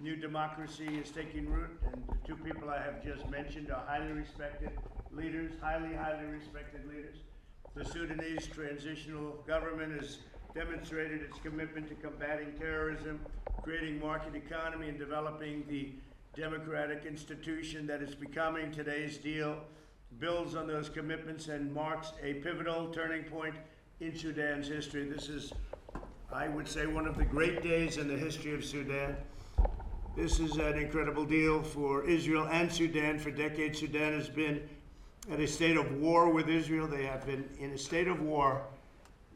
new democracy is taking root, and the two people I have just mentioned are highly respected leaders, highly respected leaders. The Sudanese transitional government has demonstrated its commitment to combating terrorism, creating market economy, and developing the democratic institution that is becoming. Today's deal builds on those commitments and marks a pivotal turning point in Sudan's history. This is, I would say, one of the great days in the history of Sudan. This is an incredible deal for Israel and Sudan. For decades, Sudan has been at a state of war with Israel. They have been in a state of war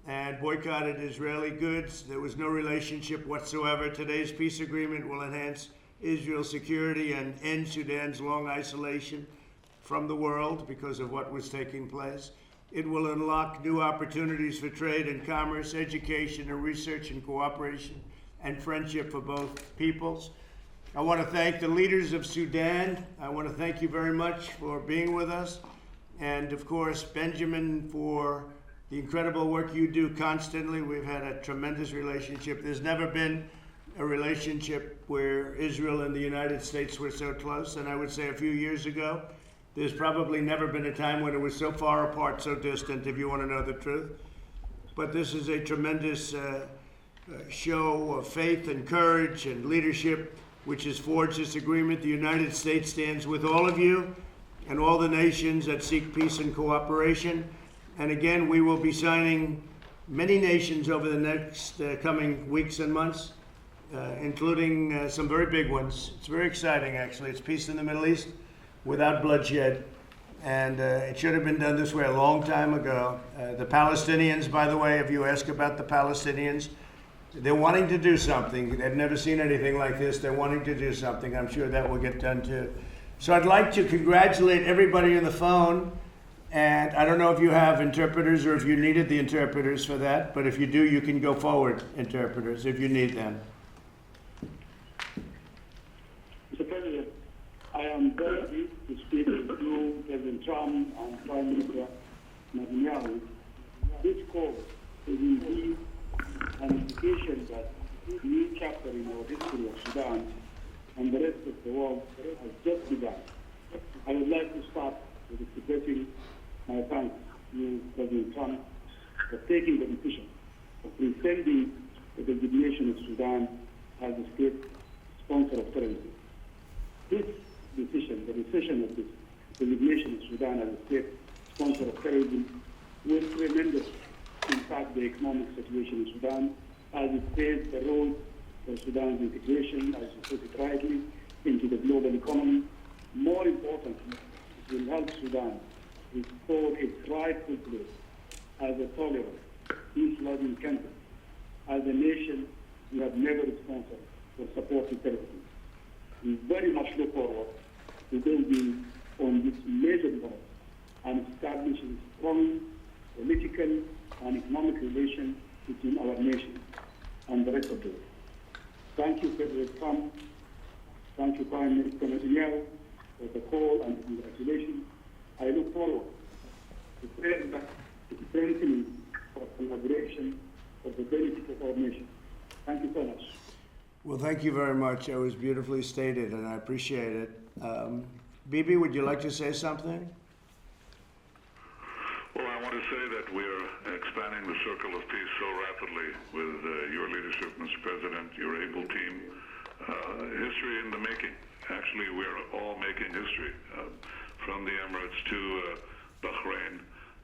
and boycotted Israeli goods. There was no relationship whatsoever. Today's peace agreement will enhance Israel's security and end Sudan's long isolation from the world because of what was taking place. It will unlock new opportunities for trade and commerce, education and research and cooperation and friendship for both peoples. I want to thank the leaders of Sudan. I want to thank you very much for being with us. And of course, Benjamin, for the incredible work you do constantly. We've had a tremendous relationship. There's never been a relationship where Israel and the United States were so close. And I would say a few years ago, there's probably never been a time when it was so far apart, so distant, if you want to know the truth. But this is a tremendous show of faith and courage and leadership, which has forged this agreement. The United States stands with all of you and all the nations that seek peace and cooperation. And again, we will be signing many nations over the next coming weeks and months, including some very big ones. It's very exciting, actually. It's peace in the Middle East without bloodshed. And it should have been done this way a long time ago. The Palestinians, by the way, if you ask about the Palestinians, they're wanting to do something. They've never seen anything like this. They're wanting to do something. I'm sure that will get done too. So I'd like to congratulate everybody on the phone. And I don't know if you have interpreters or if you needed the interpreters for that, but if you do, you can go forward, interpreters, if you need them. Mr. President, I am very pleased to speak with you, President Trump and Prime Minister Netanyahu. This call is indeed an indication that a new chapter in our history of Sudan and the rest of the world has just begun. I would like to start with expressing my thanks to you, President Trump, for taking the decision of rescinding the designation of Sudan as a state sponsor of terrorism. This decision, the rescission of this designation of Sudan as a state sponsor of terrorism, will tremendously impact the economic situation in Sudan as it paves the road for Sudan's integration, as you put it rightly, into the global economy. More importantly, it will help Sudan restore its rightful place as a tolerant, peace-loving country, as a nation we have never sponsored or supported terrorism. We very much look forward to building on this major development and establishing strong political and economic relations between our nation and the rest of the world. Thank you, President Trump. Thank you, Prime Minister Netanyahu, for the call and the congratulations. I look forward to strengthening our collaboration for the benefit of our nation. Thank you so much. Well, thank you very much. It was beautifully stated, and I appreciate it. Bibi, would you like to say something? Well, I want to say that we're expanding the circle of peace so rapidly with your leadership, Mr. President, your able team. History in the making. Actually, we're all making history. From the Emirates to Bahrain,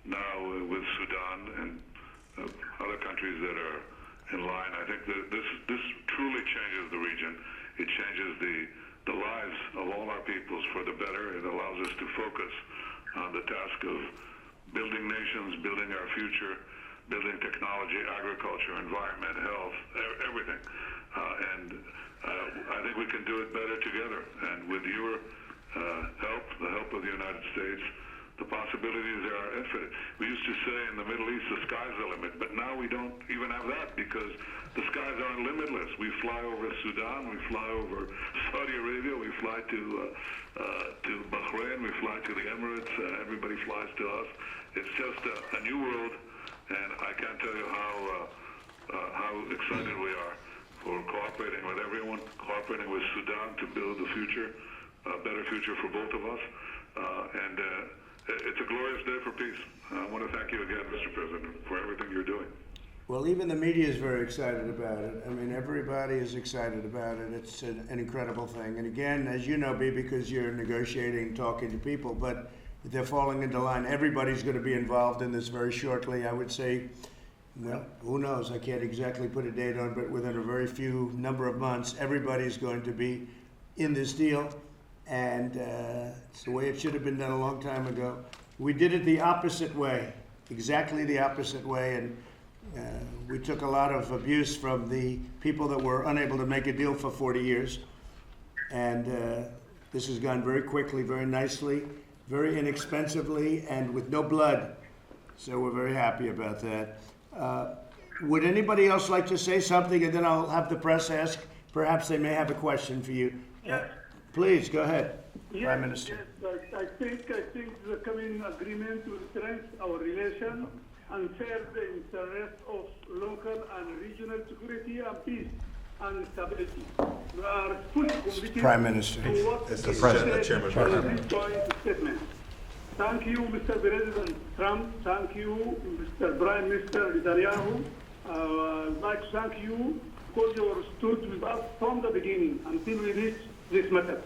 now with Sudan and other countries that are in line. I think that this truly changes the region. It changes the lives of all our peoples for the better. It allows us to focus on the task of building nations, building our future, building technology, agriculture, environment, health, everything. I think we can do it better together. And with your help, the help of the United States, the possibilities are infinite. We used to say in the Middle East, the sky's the limit, but now we don't even have that because the skies aren't limitless. We fly over Sudan, we fly over Saudi Arabia, we fly to Bahrain, we fly to the Emirates, everybody flies to us. It's just a new world, and I can't tell you how excited we are for cooperating with everyone, cooperating with Sudan to build a future, a better future for both of us. It's a glorious day for peace. I want to thank you again, Mr. President, for everything you're doing. Well, even the media is very excited about it. I mean, everybody is excited about it. It's an incredible thing. And again, as you know, B, because you're negotiating, talking to people, but they're falling into line. Everybody's going to be involved in this very shortly. I would say, well, who knows? I can't exactly put a date on, but within a very few number of months, everybody's going to be in this deal. And it's the way it should have been done a long time ago. We did it the opposite way, exactly the opposite way. And we took a lot of abuse from the people that were unable to make a deal for 40 years. And this has gone very quickly, very nicely, very inexpensively, and with no blood. So we're very happy about that. Would anybody else like to say something? And then I'll have the press ask. Perhaps they may have a question for you. Please, go ahead, Prime Minister. Yes, I think the coming agreement will strengthen our relation and serve the interest of local and regional security and peace and stability. We are fully committed Prime Minister. to what It's the is President, said Chairman. in this joint statement. Thank you, Mr. President Trump. Thank you, Mr. Prime Minister Netanyahu. I'd like to thank you because you stood with us from the beginning until we reached this matter.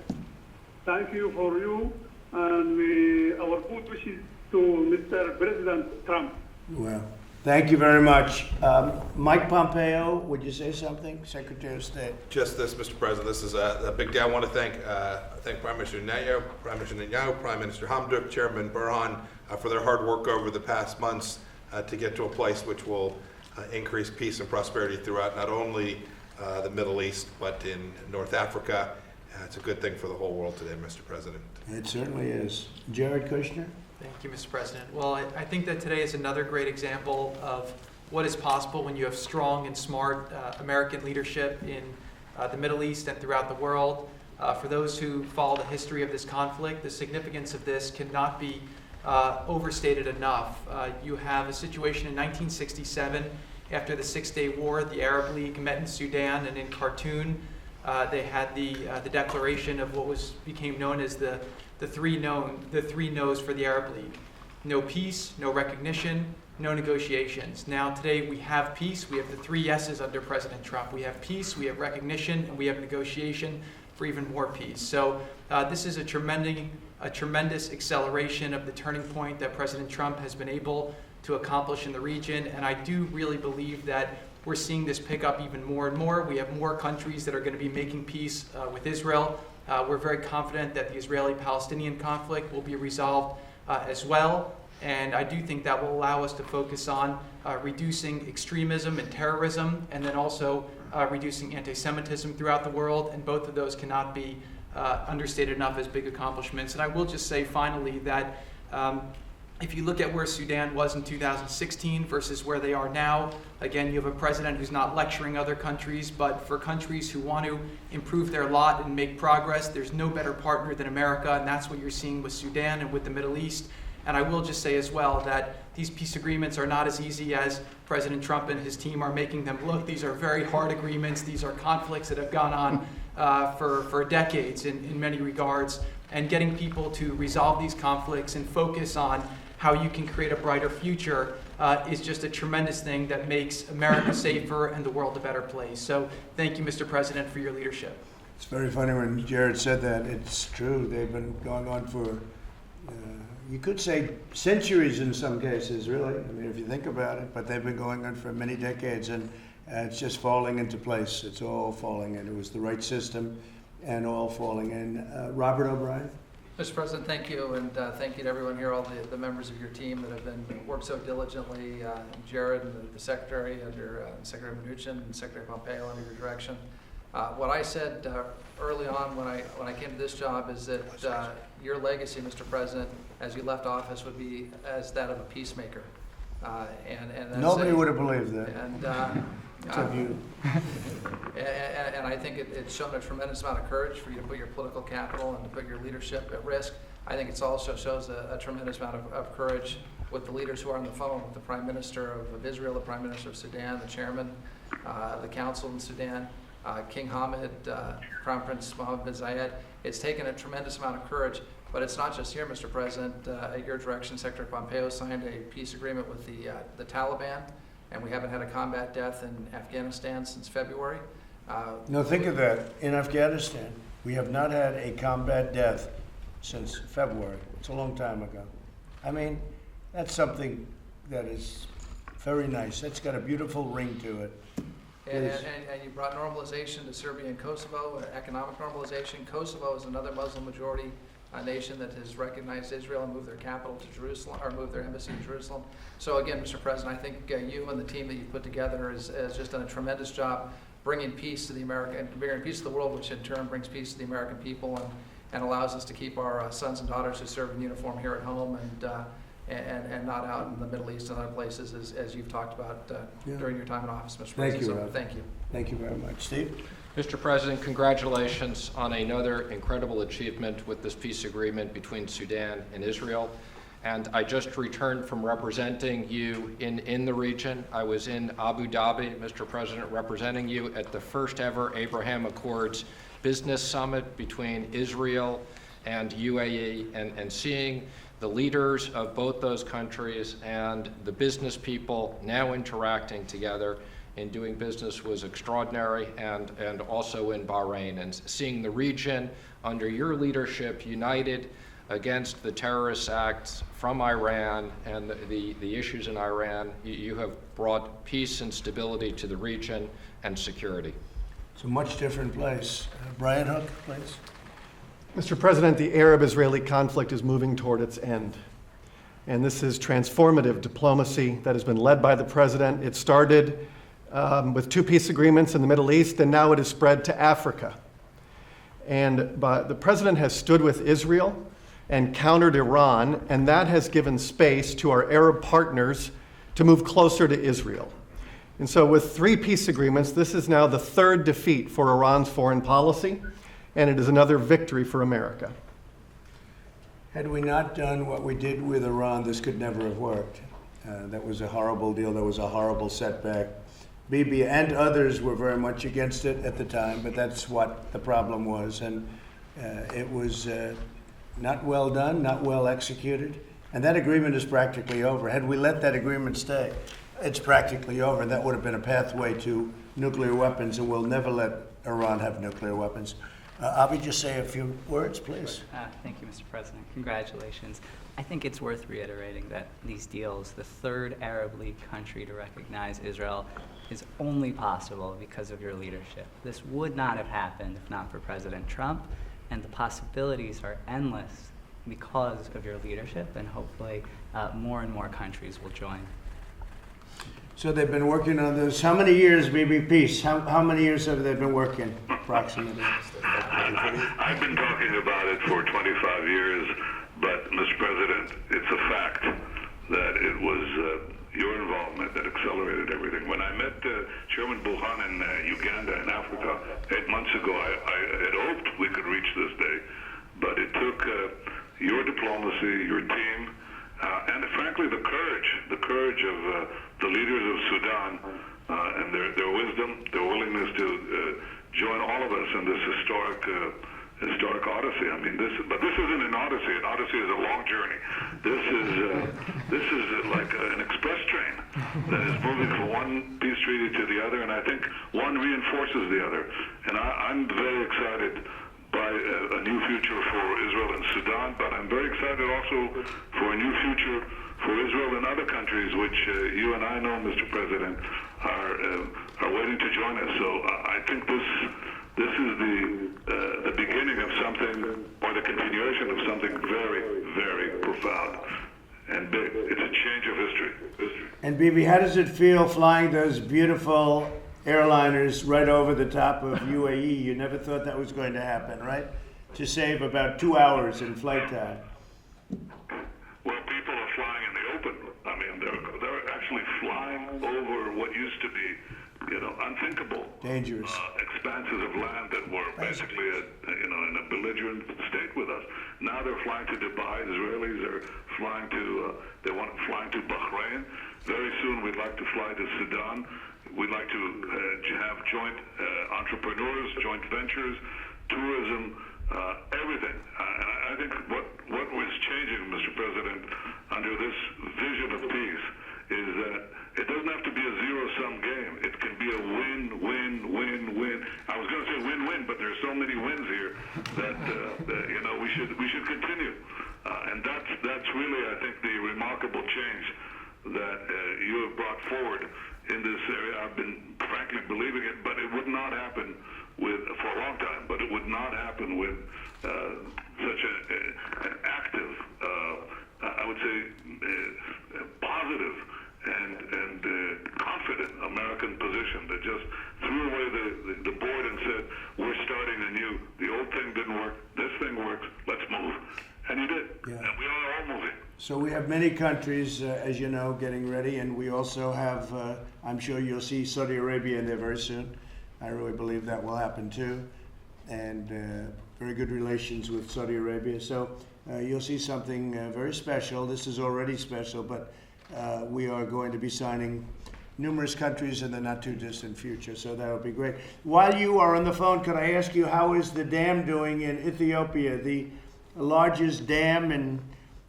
Thank you for you and our good wishes to Mr. President Trump. Well, thank you very much. Mike Pompeo, would you say something? Secretary of State. Just this, Mr. President, this is a big day. I want to thank Prime Minister Netanyahu, Prime Minister Hamdok, Chairman Burhan for their hard work over the past months to get to a place which will increase peace and prosperity throughout not only the Middle East, but in North Africa. It's a good thing for the whole world today, Mr. President. It certainly is. Jared Kushner? Thank you, Mr. President. Well, I think that today is another great example of what is possible when you have strong and smart American leadership in the Middle East and throughout the world. For those who follow the history of this conflict, the significance of this cannot be overstated enough. You have a situation in 1967, after the Six-Day War, the Arab League met in Sudan and in Khartoum. They had the declaration of what became known as the three no's for the Arab League. No peace, no recognition, no negotiations. Now today we have peace. We have the three yeses under President Trump. We have peace, we have recognition, and we have negotiation for even more peace. So this is a tremendous acceleration of the turning point that President Trump has been able to accomplish in the region. And I do really believe that we're seeing this pick up even more and more. We have more countries that are going to be making peace with Israel. We're very confident that the Israeli-Palestinian conflict will be resolved as well. And I do think that will allow us to focus on reducing extremism and terrorism, and then also reducing anti-Semitism throughout the world. And both of those cannot be understated enough as big accomplishments. And I will just say finally that if you look at where Sudan was in 2016 versus where they are now, again, you have a president who's not lecturing other countries, but for countries who want to improve their lot and make progress, there's no better partner than America, and that's what you're seeing with Sudan and with the Middle East. And I will just say as well that these peace agreements are not as easy as President Trump and his team are making them look. These are very hard agreements. These are conflicts that have gone on for decades in many regards. And getting people to resolve these conflicts and focus on how you can create a brighter future is just a tremendous thing that makes America safer and the world a better place. So thank you, Mr. President, for your leadership. It's very funny when Jared said that. It's true. They've been going on for, you could say, centuries in some cases, really. I mean, if you think about it. But they've been going on for many decades, and it's just falling into place. It's all falling in. It was the right system and all falling in. Robert O'Brien? Mr. President, thank you, and thank you to everyone here, all the members of your team that have been worked so diligently, Jared and the Secretary under Secretary Mnuchin and Secretary Pompeo under your direction. What I said early on when I came to this job is that your legacy, Mr. President, as you left office, would be as that of a peacemaker. And that's Nobody would have believed that. And Except you. And I think it's shown a tremendous amount of courage for you to put your political capital and to put your leadership at risk. I think it also shows a tremendous amount of courage with the leaders who are on the phone, with the Prime Minister of Israel, the Prime Minister of Sudan, the Chairman, the Council in Sudan. King Hamad, Crown Prince Mohammed bin Zayed. It's taken a tremendous amount of courage, but it's not just here, Mr. President. At your direction, Secretary Pompeo signed a peace agreement with the Taliban, and we haven't had a combat death in Afghanistan since February. No, think of that. In Afghanistan, we have not had a combat death since February. It's a long time ago. I mean, that's something that is very nice. It's got a beautiful ring to it. And you brought normalization to Serbia and Kosovo, economic normalization. Kosovo is another Muslim majority nation that has recognized Israel and moved their capital to Jerusalem, or moved their embassy to Jerusalem. So again, Mr. President, I think you and the team that you put together has just done a tremendous job bringing peace to the bringing peace to the world, which in turn brings peace to the American people and allows us to keep our sons and daughters who serve in uniform here at home and not out in the Middle East and other places, as you've talked about during your time in office, Mr. President. Thank you, Rob. Thank you. Thank you very much. Steve? Mr. President, congratulations on another incredible achievement with this peace agreement between Sudan and Israel. And I just returned from representing you in the region. I was in Abu Dhabi, Mr. President, representing you at the first ever Abraham Accords Business Summit between Israel and UAE, and seeing the leaders of both those countries and the business people now interacting together in doing business was extraordinary, and also in Bahrain, and seeing the region under your leadership united against the terrorist acts from Iran and the issues in Iran. You have brought peace and stability to the region and security. It's a much different place. Brian Hook, please. Mr. President, the Arab-Israeli conflict is moving toward its end. And this is transformative diplomacy that has been led by the President. It started with 2 peace agreements in the Middle East, and now it has spread to Africa. And the President has stood with Israel and countered Iran, and that has given space to our Arab partners to move closer to Israel. And so with 3 peace agreements, this is now the 3rd defeat for Iran's foreign policy, and it is another victory for America. Had we not done what we did with Iran, this could never have worked. That was a horrible deal. That was a horrible setback. Bibi and others were very much against it at the time, but that's what the problem was. And it was not well done, not well executed. And that agreement is practically over. Had we let that agreement stay, it's practically over. That would have been a pathway to nuclear weapons, and we'll never let Iran have nuclear weapons. Avi, just say a few words, please. Thank you, Mr. President. Congratulations. I think it's worth reiterating that these deals, the 3rd Arab League country to recognize Israel, is only possible because of your leadership. This would not have happened if not for President Trump, and the possibilities are endless because of your leadership, and hopefully more and more countries will join. So they've been working on this. How many years, Bibi, peace? How many years have they been working, approximately? I've been talking about it for 25 years, but, Mr. President, it's a fact that it was your involvement that accelerated everything. When I met Chairman Buhan in Uganda in Africa 8 months ago, I had hoped we could reach this day, but it took your diplomacy, your team, and frankly the courage of the leaders of Sudan and their wisdom, their willingness to join all of us in this historic odyssey. I mean, this isn't an odyssey. An odyssey is a long journey. This is like an express train that is moving from one peace treaty to the other, and I think one reinforces the other. And I'm very excited by a new future for Israel and Sudan, but I'm very excited also for a new future for Israel and other countries, which you and I know, Mr. President, are waiting to join us. So I think this is the beginning of something, or the continuation of something very, very profound and big. It's a change of history. And Bibi, how does it feel flying those beautiful airliners right over the top of UAE? You never thought that was going to happen, right? To save about 2 hours in flight time. Well, people are flying in the open. I mean, they're actually flying over what used to be, unthinkable, dangerous expanses of land that were basically, in a belligerent state with us. Now they're flying to Dubai. Israelis are flying to Bahrain. Very soon, we'd like to fly to Sudan. we'd like to have joint entrepreneurs, joint ventures, tourism, everything. And I think what was changing, Mr. President, under this vision of peace is that it doesn't have to be a zero-sum game. It can be a win-win-win-win. I was going to say win-win, but there are so many wins here that we should continue. And that's really, I think, the remarkable change that you have brought forward in this area. I've been frankly believing it, but it would not happen for a long time. But it would not happen with such an active, I would say, positive and confident American position that just threw away the board and said, we're starting anew. The old thing didn't work. This thing works. Let's move. And you did. Yeah. And we are all moving. So we have many countries, as you know, getting ready, and we also have, I'm sure you'll see Saudi Arabia in there very soon. I really believe that will happen too. And very good relations with Saudi Arabia. So you'll see something very special. This is already special, but we are going to be signing numerous countries in the not too distant future, so that'll be great. While you are on the phone, could I ask you, how is the dam doing in Ethiopia? The largest dam in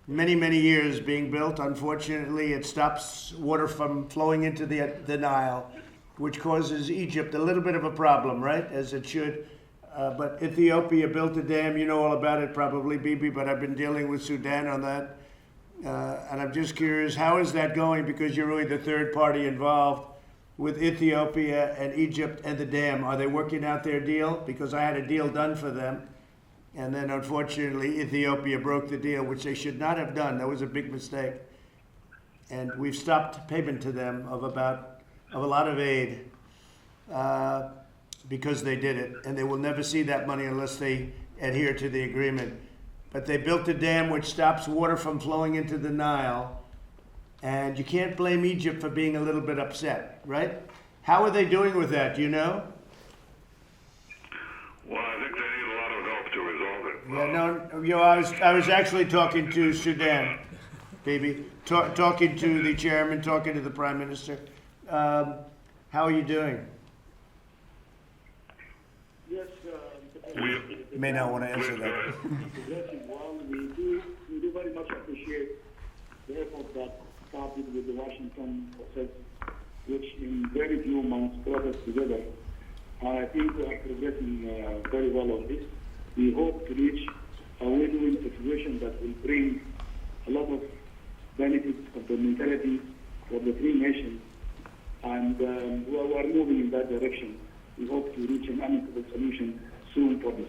many, many years being built. Unfortunately, it stops water from flowing into the Nile, which causes Egypt a little bit of a problem, right, as it should. But Ethiopia built a dam. You know all about it probably, Bibi, but I've been dealing with Sudan on that. And I'm just curious, how is that going? Because you're really the third party involved with Ethiopia and Egypt and the dam. Are they working out their deal? Because I had a deal done for them. And then unfortunately, Ethiopia broke the deal, which they should not have done. That was a big mistake. And we've stopped payment to them of a lot of aid because they did it. And they will never see that money unless they adhere to the agreement. But they built a dam which stops water from flowing into the Nile. And you can't blame Egypt for being a little bit upset, right? How are they doing with that? Do you know? Well, I think they need a lot of help to resolve it. Yeah, I was actually talking to Sudan, baby. Talking to the chairman, talking to the prime minister. How are you doing? Yes, You may not want to answer that. well, we do very much appreciate the effort that started with the Washington process, which in very few months brought us together. I think we are progressing very well on this. We hope to reach a win-win situation that will bring a lot of benefits of the neutrality for the three nations, and we are moving in that direction. We hope to reach an amicable solution soon for this.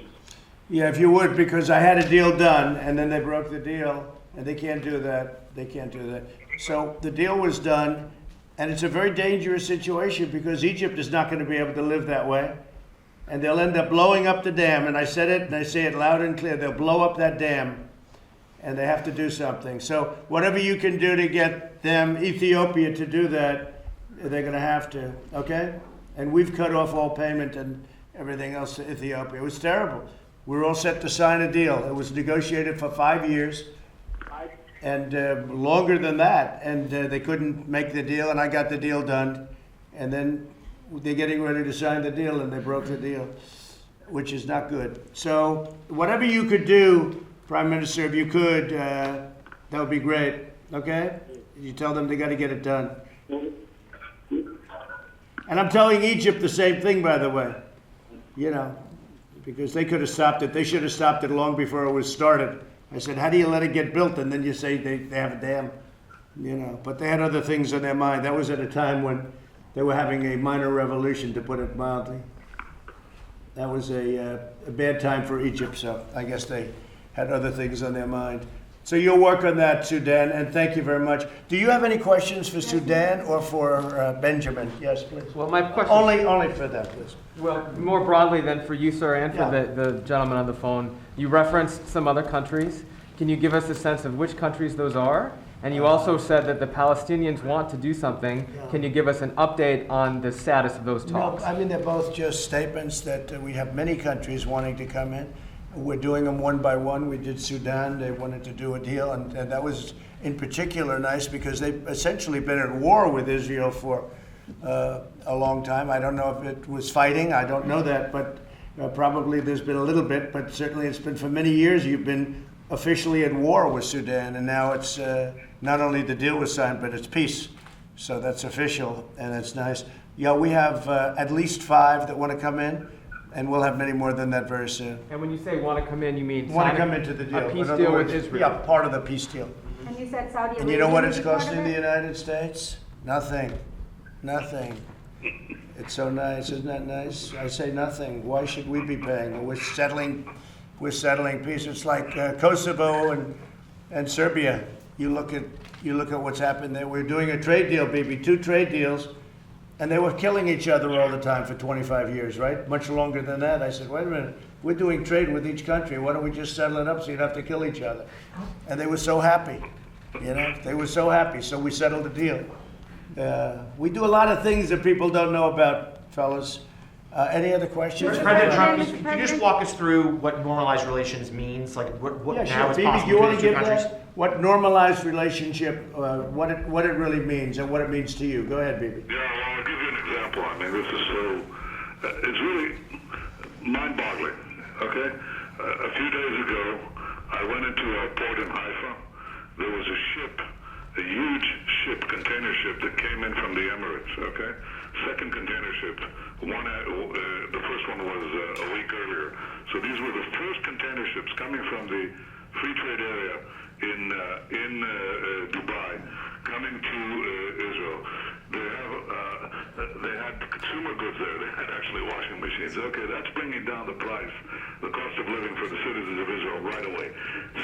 Yeah, if you would, because I had a deal done, and then they broke the deal, and they can't do that. They can't do that. So the deal was done, and it's a very dangerous situation because Egypt is not going to be able to live that way. And they'll end up blowing up the dam. And I said it, and I say it loud and clear. They'll blow up that dam, and they have to do something. So whatever you can do to get them, Ethiopia, to do that, they're going to have to, okay? And we've cut off all payment and everything else to Ethiopia. It was terrible. We were all set to sign a deal. It was negotiated for 5 years. And longer than that, and they couldn't make the deal, and I got the deal done, and then they're getting ready to sign the deal, and they broke the deal, which is not good. So whatever you could do, Prime Minister, if you could, that would be great, okay? You tell them they got to get it done. And I'm telling Egypt the same thing, by the way, you know, because they could have stopped it. They should have stopped it long before it was started. I said, how do you let it get built? And then you say they have a dam, you know. But they had other things on their mind. That was at a time when they were having a minor revolution, to put it mildly. That was a bad time for Egypt, so I guess they had other things on their mind. So you'll work on that, Sudan, and thank you very much. Do you have any questions for Sudan or for Benjamin? Yes, please. Well, my question. Only for them, please. Well, more broadly than for you, sir, and for Yeah. the gentleman on the phone. You referenced some other countries. Can you give us a sense of which countries those are? And you also said that the Palestinians want to do something. Yeah. Can you give us an update on the status of those talks? No, I mean, they're both just statements that we have many countries wanting to come in. We're doing them one by one. We did Sudan. They wanted to do a deal, and that was in particular nice because they've essentially been at war with Israel for a long time. I don't know if it was fighting, I don't know that, but probably there's been a little bit, but certainly it's been for many years you've been officially at war with Sudan, and now it's not only the deal was signed, but it's peace. So that's official, and it's nice. Yeah, we have at least 5 that want to come in, and we'll have many more than that very soon. And when you say want to come in, you mean Want to sign come into the deal. a peace In other deal with words, Israel? Yeah, part of the peace deal. And you said Saudi Arabia. And you know what it's would be part costing of the it? United States? Nothing. Nothing. It's so nice, isn't that nice? I say nothing. Why should we be paying? We're settling peace. It's like Kosovo and Serbia. You look at what's happened there. We're doing a trade deal, baby, 2 trade deals, and they were killing each other all the time for 25 years, right? Much longer than that. I said, wait a minute, we're doing trade with each country. Why don't we just settle it up so you'd have to kill each other? And they were so happy, they were so happy. So we settled the deal. We do a lot of things that people don't know about, fellas. Any other questions? President Trump, Trump, can you just walk us through what normalized relations means? Like what Yeah, now sure. is Phoebe, possible do you want to between give the two countries? that? What normalized relationship, what it really means and what it means to you? Go ahead, Bibi. Yeah, well, I'll give you an example. I mean, this is so, it's really mind-boggling, okay? A few days ago, I went into a port in Haifa. There was a ship, a huge ship, container ship that came in from the Emirates, okay? Second container ship. The first one was a week earlier. So these were the first container ships coming from the free trade area in Dubai, coming to Israel. They had consumer goods there. They had actually washing machines. Okay, that's bringing down the price, the cost of living for the citizens of Israel right away.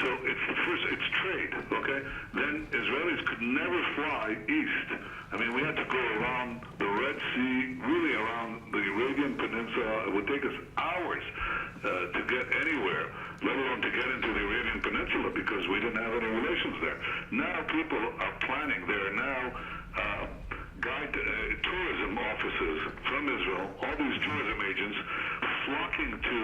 So it's trade. Okay, then Israelis could never fly east. I mean, we had to go around the Red Sea, really around the Arabian Peninsula. It would take us hours to get anywhere, let alone to get into the Arabian Peninsula, because we didn't have any relations there. Now people are planning. There are now tourism offices from Israel, all these tourism agents flocking to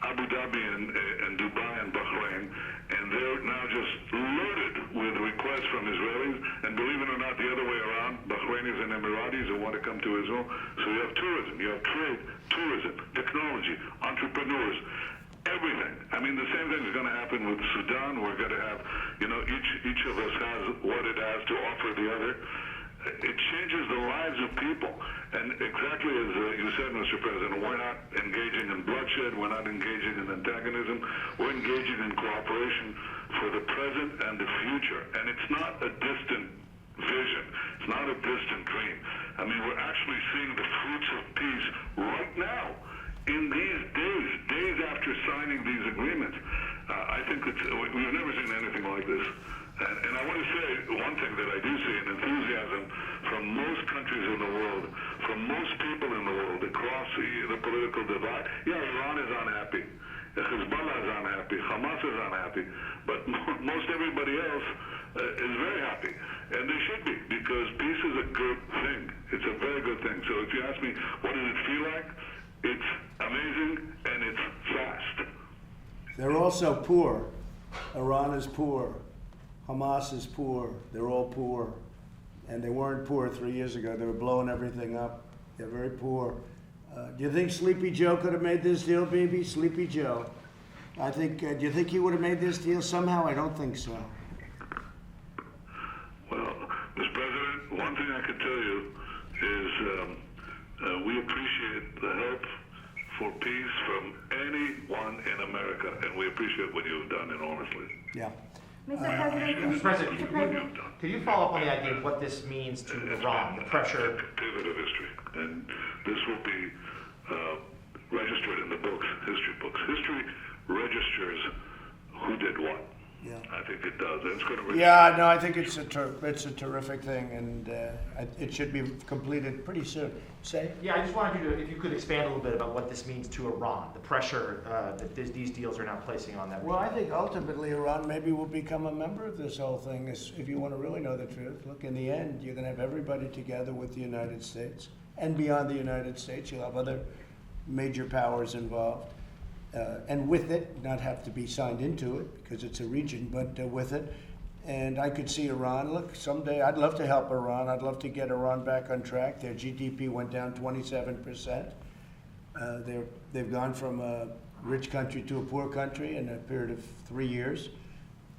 Abu Dhabi and Dubai and Bahrain, and they're now just loaded with requests from Israelis, and believe it or not, the other way around, Bahrainis and Emiratis who want to come to Israel. So you have tourism, you have trade, tourism, technology, entrepreneurs, everything. I mean, the same thing is going to happen with Sudan. We're going to have, each of us has what it has to offer the other. It changes the lives of people. And exactly as you said, Mr. President, we're not engaging in bloodshed, we're not engaging in antagonism, we're engaging in cooperation for the present and the future. And it's not a distant vision, it's not a distant dream. I mean, we're actually seeing the fruits of peace right now, in these days after signing these agreements. I think we've never seen anything like this. And I want to say one thing that I do see, an enthusiasm from most countries in the world, from most people in the world across the political divide. Yeah, Iran is unhappy. Hezbollah is unhappy. Hamas is unhappy. But most everybody else is very happy. And they should be, because peace is a good thing. It's a very good thing. So if you ask me, what does it feel like? It's amazing and it's fast. They're also poor. Iran is poor. Hamas is poor. They're all poor. And they weren't poor 3 years ago. They were blowing everything up. They're very poor. Do you think Sleepy Joe could have made this deal, baby? Sleepy Joe. I think, do you think he would have made this deal somehow? I don't think so. Well, Mr. President, one thing I can tell you is we appreciate the help for peace from anyone in America, and we appreciate what you've done enormously. Yeah. Mr. President, Could you follow up on the idea of what this means to Iran, the pressure? A pivot of history, and this will be registered in the books, history books. History registers who did what. Yeah. I think it does. And it's going to. Yeah, no, I think it's a terrific thing, and it should be completed pretty soon. Say? Yeah, I just wanted you to, if you could expand a little bit about what this means to Iran, the pressure that these deals are now placing on them. Well, I think ultimately Iran maybe will become a member of this whole thing, if you want to really know the truth. Look, in the end, you're going to have everybody together with the United States. And beyond the United States, you'll have other major powers involved. And with it, not have to be signed into it, because it's a region, but with it. And I could see Iran, look, someday I'd love to help Iran. I'd love to get Iran back on track. Their GDP went down 27%. They've gone from a rich country to a poor country in a period of 3 years.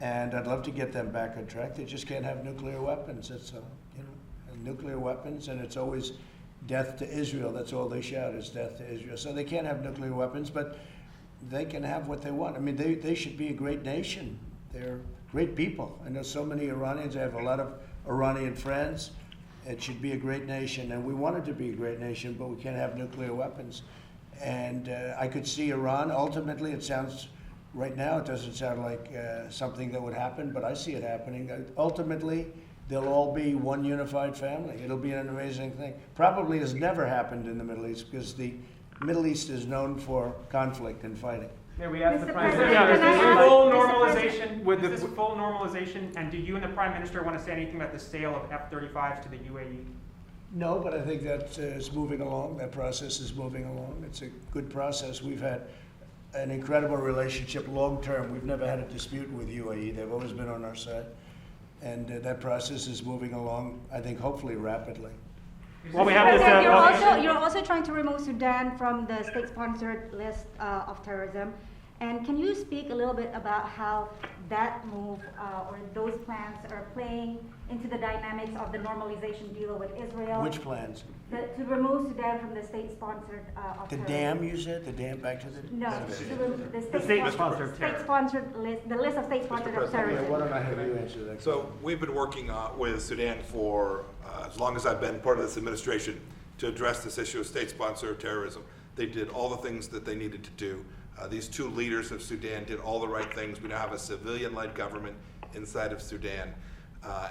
And I'd love to get them back on track. They just can't have nuclear weapons. It's, nuclear weapons, and it's always death to Israel. That's all they shout is death to Israel. So they can't have nuclear weapons, but they can have what they want. I mean, they should be a great nation. They're great people. I know so many Iranians. I have a lot of Iranian friends. It should be a great nation, and we want it to be a great nation, but we can't have nuclear weapons. And I could see Iran, ultimately, it sounds, right now it doesn't sound like something that would happen, but I see it happening. Ultimately, they'll all be one unified family. It'll be an amazing thing. Probably has never happened in the Middle East, because the Middle East is known for conflict and fighting. May we ask the Mr. Prime President, Minister? can I Is ask- this full Mr. normalization? With this full normalization, and do you and the Prime Minister want to say anything about the sale of F-35s to the UAE? No, but I think that is moving along. That process is moving along. It's a good process. We've had an incredible relationship long term. We've never had a dispute with UAE. They've always been on our side. And that process is moving along, I think, hopefully rapidly. Well, we have this. President, you're also trying to remove Sudan from the state-sponsored list of terrorism. And can you speak a little bit about how that move or those plans are playing into the dynamics of the normalization deal with Israel? Which plans? To remove Sudan from the state-sponsored of The terrorism. dam, you said? The dam back to the? No, the state-sponsored terror. state-sponsored list, the list of state-sponsored of Yeah, terrorism. why don't I have you answer that? So we've been working with Sudan for as long as I've been part of this administration to address this issue of state-sponsored terrorism. They did all the things that they needed to do. These two leaders of Sudan did all the right things. We now have a civilian-led government inside of Sudan.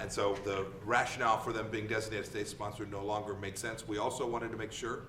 And so the rationale for them being designated state-sponsored no longer made sense. We also wanted to make sure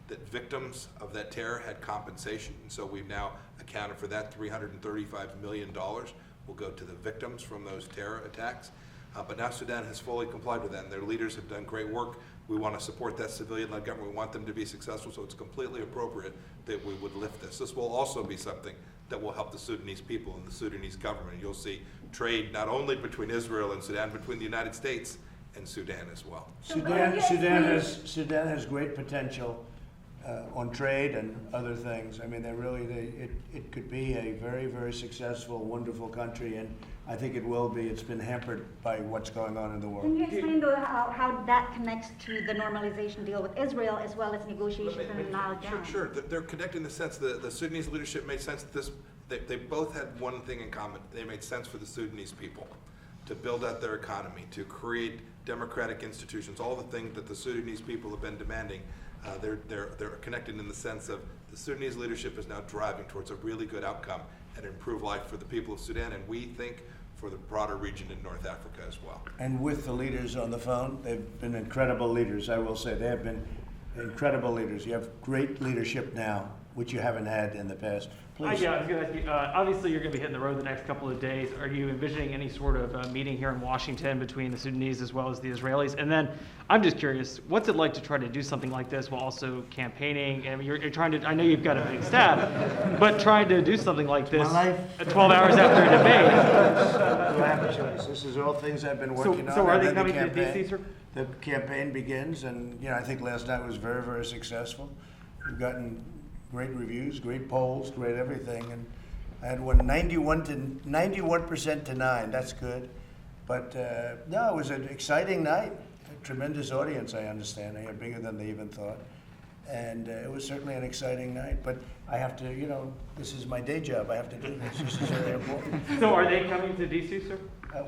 that victims of that terror had compensation. And so we've now accounted for that. $335 million will go to the victims from those terror attacks. But now Sudan has fully complied with that, and their leaders have done great work. We want to support that civilian-led government. We want them to be successful, so it's completely appropriate that we would lift this. This will also be something that will help the Sudanese people and the Sudanese government. You'll see trade not only between Israel and Sudan, but between the United States and Sudan as well. Sudan has great potential on trade and other things. I mean, it could be a very, very successful, wonderful country, and I think it will be. It's been hampered by what's going on in the world. Can you explain though how that connects to the normalization deal with Israel as well as negotiations in Nile Down? Sure. They're connected in the sense that the Sudanese leadership made sense that they both had one thing in common. They made sense for the Sudanese people to build out their economy, to create democratic institutions, all the things that the Sudanese people have been demanding. They're connected in the sense of the Sudanese leadership is now driving towards a really good outcome and improve life for the people of Sudan, and we think for the broader region in North Africa as well. And with the leaders on the phone, they've been incredible leaders, I will say. They have been incredible leaders. You have great leadership now, which you haven't had in the past. Please. Yeah, I was going to ask you, obviously you're going to be hitting the road the next couple of days. Are you envisioning any sort of meeting here in Washington between the Sudanese as well as the Israelis? And then I'm just curious, what's it like to try to do something like this while also campaigning? I mean, you're trying to, I know you've got a big staff, but trying to do something like this 12 hours after a debate. You have a choice. This is all things I've been working on. So are And they then the coming to DC, sir? The campaign begins, and I think last night was very, very successful. We've gotten great reviews, great polls, great everything, and I had one 91% to 9. That's good, but no, it was an exciting night. A tremendous audience, I understand. They are bigger than they even thought, and it was certainly an exciting night. But I have to, this is my day job. I have to do this. This is very important. So are they coming to DC, sir?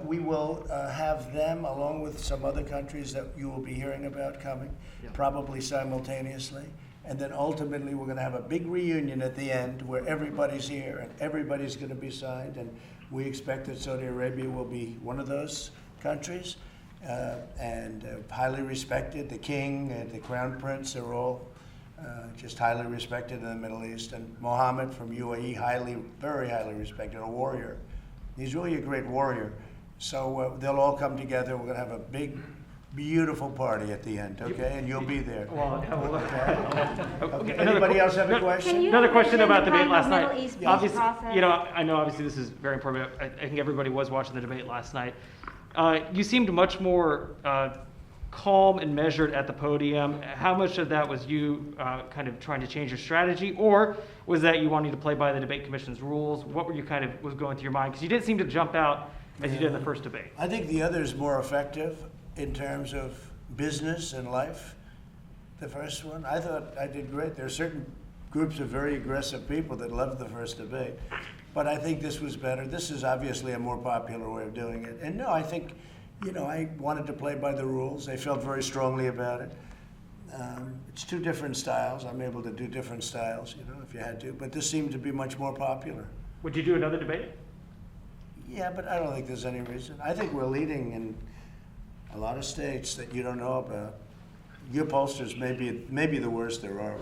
We will have them, along with some other countries that you will be hearing about coming, probably simultaneously. And then ultimately, we're going to have a big reunion at the end where everybody's here and everybody's going to be signed. And we expect that Saudi Arabia will be one of those countries and highly respected. The king and the crown prince are all just highly respected in the Middle East. And Mohammed from UAE, very highly respected, a warrior. He's really a great warrior. So they'll all come together. We're going to have a big, beautiful party at the end, okay? And you'll be there. Okay. Anybody else have a question? Another question about the debate last Middle night. East peace Obviously, process? I know obviously this is very important. I think everybody was watching the debate last night. You seemed much more calm and measured at the podium. How much of that was you kind of trying to change your strategy, or was that you wanting to play by the debate commission's rules? What were you kind of was going through your mind? Because you didn't seem to jump out as you did in the first debate. I think the other is more effective in terms of business and life. The first one, I thought I did great. There are certain groups of very aggressive people that loved the first debate, but I think this was better. This is obviously a more popular way of doing it. And no, I think, I wanted to play by the rules. They felt very strongly about it. It's two different styles. I'm able to do different styles, if you had to, but this seemed to be much more popular. Would you do another debate? Yeah, but I don't think there's any reason. I think we're leading in a lot of states that you don't know about. Your pollsters may be the worst there are.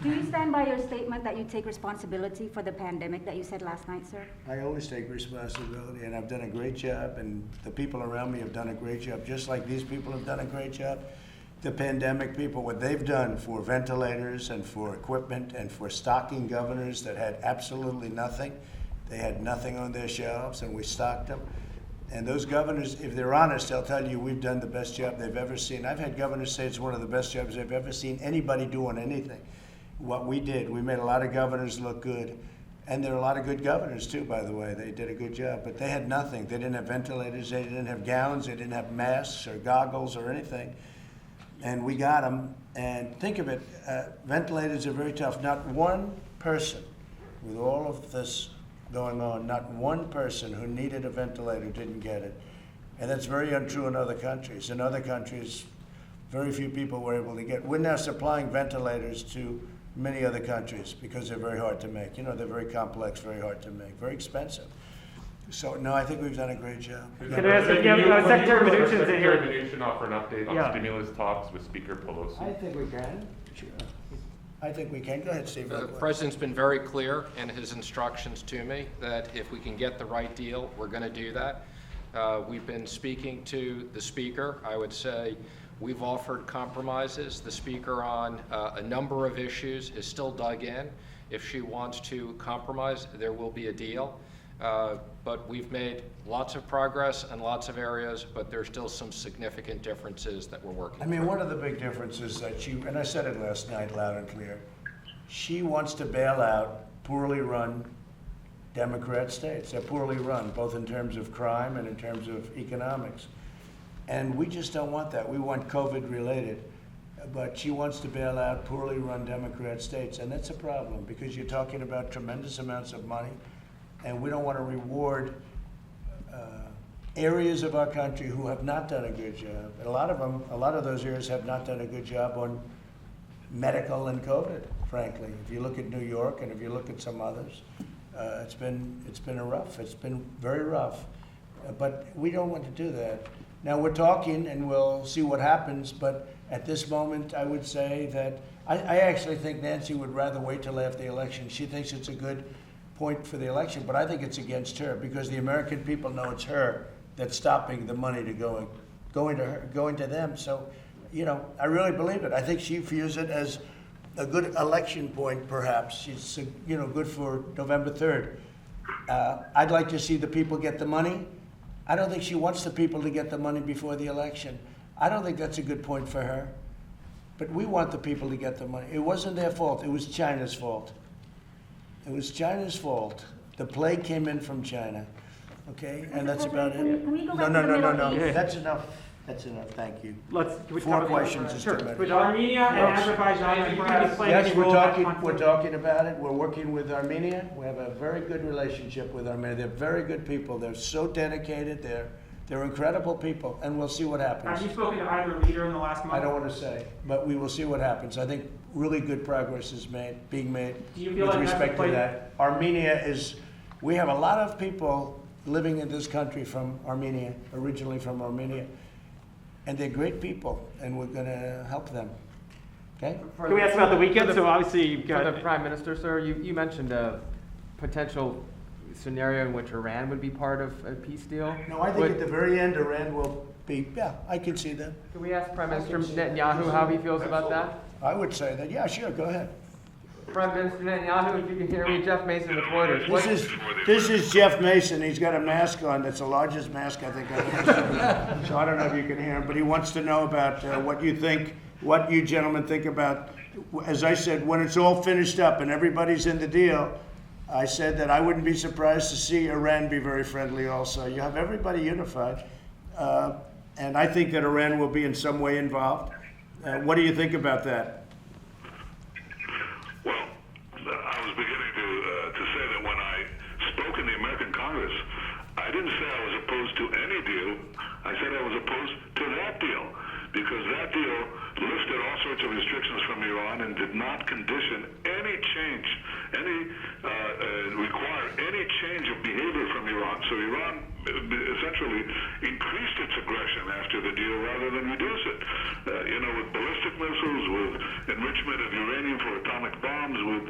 Do you stand by your statement that you take responsibility for the pandemic that you said last night, sir? I always take responsibility, and I've done a great job, and the people around me have done a great job, just like these people have done a great job. The pandemic people, what they've done for ventilators and for equipment and for stocking governors that had absolutely nothing. They had nothing on their shelves, and we stocked them. And those governors, if they're honest, they'll tell you we've done the best job they've ever seen. I've had governors say it's one of the best jobs they've ever seen anybody do on anything. What we did, we made a lot of governors look good. And there are a lot of good governors too, by the way. They did a good job, but they had nothing. They didn't have ventilators, they didn't have gowns, they didn't have masks or goggles or anything. And we got them, and think of it, ventilators are very tough. Not one person, with all of this going on, not one person who needed a ventilator didn't get it. And that's very untrue in other countries. In other countries, very few people were able to get. We're now supplying ventilators to many other countries because they're very hard to make. They're very complex, very hard to make, very expensive. So, no, I think we've done a great job. Can I ask, Secretary Mnuchin's in here. Mnuchin offer an update on stimulus talks with Speaker Pelosi? I think we can. Sure. I think we can. Go ahead, Steve. The President's been very clear in his instructions to me that if we can get the right deal, we're going to do that. We've been speaking to the Speaker. I would say we've offered compromises. The Speaker on a number of issues is still dug in. If she wants to compromise, there will be a deal. But we've made lots of progress in lots of areas, but there's still some significant differences that we're working through. One of the big differences that and I said it last night loud and clear, she wants to bail out poorly run Democrat states. They're poorly run, both in terms of crime and in terms of economics. And we just don't want that. We want COVID related. But she wants to bail out poorly run Democrat states, and that's a problem because you're talking about tremendous amounts of money. And we don't want to reward areas of our country who have not done a good job. And a lot of those areas have not done a good job on medical and COVID, frankly. If you look at New York and if you look at some others, it's been very rough. But we don't want to do that. Now we're talking and we'll see what happens, but at this moment I would say that I actually think Nancy would rather wait till after the election. She thinks it's a good point for the election, but I think it's against her because the American people know it's her that's stopping the money to going to them. So, I really believe it. I think she views it as a good election point, perhaps. She's, good for November 3rd. I'd like to see the people get the money. I don't think she wants the people to get the money before the election. I don't think that's a good point for her. But we want the people to get the money. It wasn't their fault. It was China's fault. It was China's fault. The plague came in from China, okay? And that's about it. Can we go back to the Middle East? That's enough. That's enough. Thank you. Can we 4 questions is too many. With Armenia and Azerbaijan, you guys playing Yes, any we're role in that talking conflict? about it. We're working with Armenia. We have a very good relationship with Armenia. They're very good people. They're so dedicated. They're incredible people, and we'll see what happens. Have you spoken to either leader in the last month? I don't want to say, but we will see what happens. I think really good progress is being made Do you feel with like that's respect the to place- that. Armenia we have a lot of people living in this country from Armenia, originally from Armenia, and they're great people, and we're going to help them. Okay? Can we ask about the weekend? So obviously you've got the Prime Minister, sir. You mentioned a potential scenario in which Iran would be part of a peace deal. No, I think at the very end, Iran will be, I can see that. Can we ask Prime Minister Netanyahu how he feels about that? I would say that, yeah, sure, go ahead. Prime Minister Netanyahu, if you can hear me, Jeff Mason with Reuters. This is Jeff Mason. He's got a mask on. That's the largest mask I think I've ever seen. So I don't know if you can hear him, but he wants to know about what you think, what you gentlemen think about. As I said, when it's all finished up and everybody's in the deal, I said that I wouldn't be surprised to see Iran be very friendly also. You have everybody unified. And I think that Iran will be in some way involved. What do you think about that? Well, I was beginning to say that when I spoke in the American Congress, I didn't say I was opposed to any deal. I said I was opposed to that deal, because that deal lifted all sorts of restrictions from Iran and did not condition any change, require any change of behavior from Iran. So Iran essentially increased its aggression after the deal rather than reduce it. With ballistic missiles, with enrichment of uranium for atomic bombs, with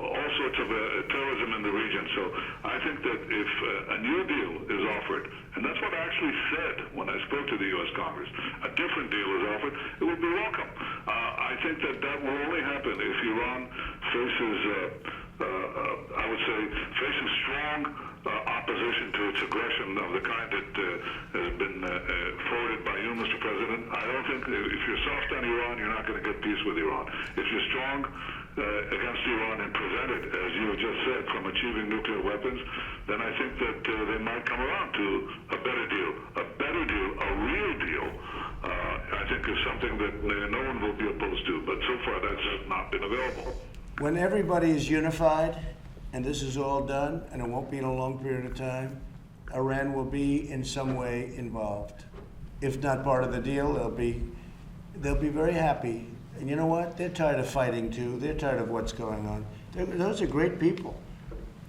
all sorts of terrorism in the region. So I think that if a new deal is offered, and that's what I actually said when I spoke to the U.S. Congress, a different deal is offered, it would be welcome. I think that will only happen if Iran faces, I would say, faces strong opposition to its aggression of the kind that has been forwarded by you, Mr. President. I don't think if you're soft on Iran, you're not going to get peace with Iran. If you're strong against Iran and prevent it, as you have just said, from achieving nuclear weapons, then I think that they might come around to a better deal. A better deal, a real deal, I think is something that no one will be opposed to, but so far that's not been available. When everybody is unified, and this is all done, and it won't be in a long period of time, Iran will be in some way involved. If not part of the deal, they'll be very happy. And you know what? They're tired of fighting too. They're tired of what's going on. Those are great people,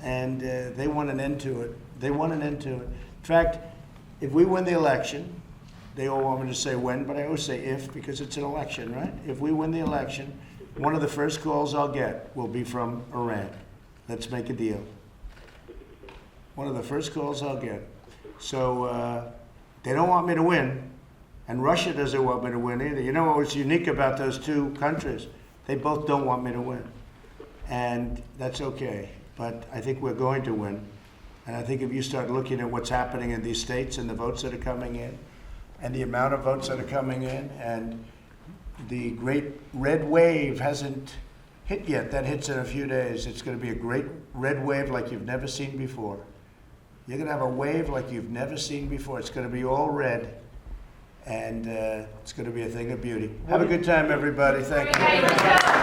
and they want an end to it. They want an end to it. In fact, if we win the election, they all want me to say when, but I always say if, because it's an election, right? If we win the election, one of the first calls I'll get will be from Iran. Let's make a deal. One of the first calls I'll get. So they don't want me to win, and Russia doesn't want me to win either. You know what's unique about those two countries? They both don't want me to win, and that's okay. But I think we're going to win, and I think if you start looking at what's happening in these states and the votes that are coming in, and the amount of votes that are coming in, and the great red wave hasn't hit yet. That hits in a few days. It's going to be a great red wave like you've never seen before. You're going to have a wave like you've never seen before. It's going to be all red, and it's going to be a thing of beauty. Have a good time, everybody. Thank you.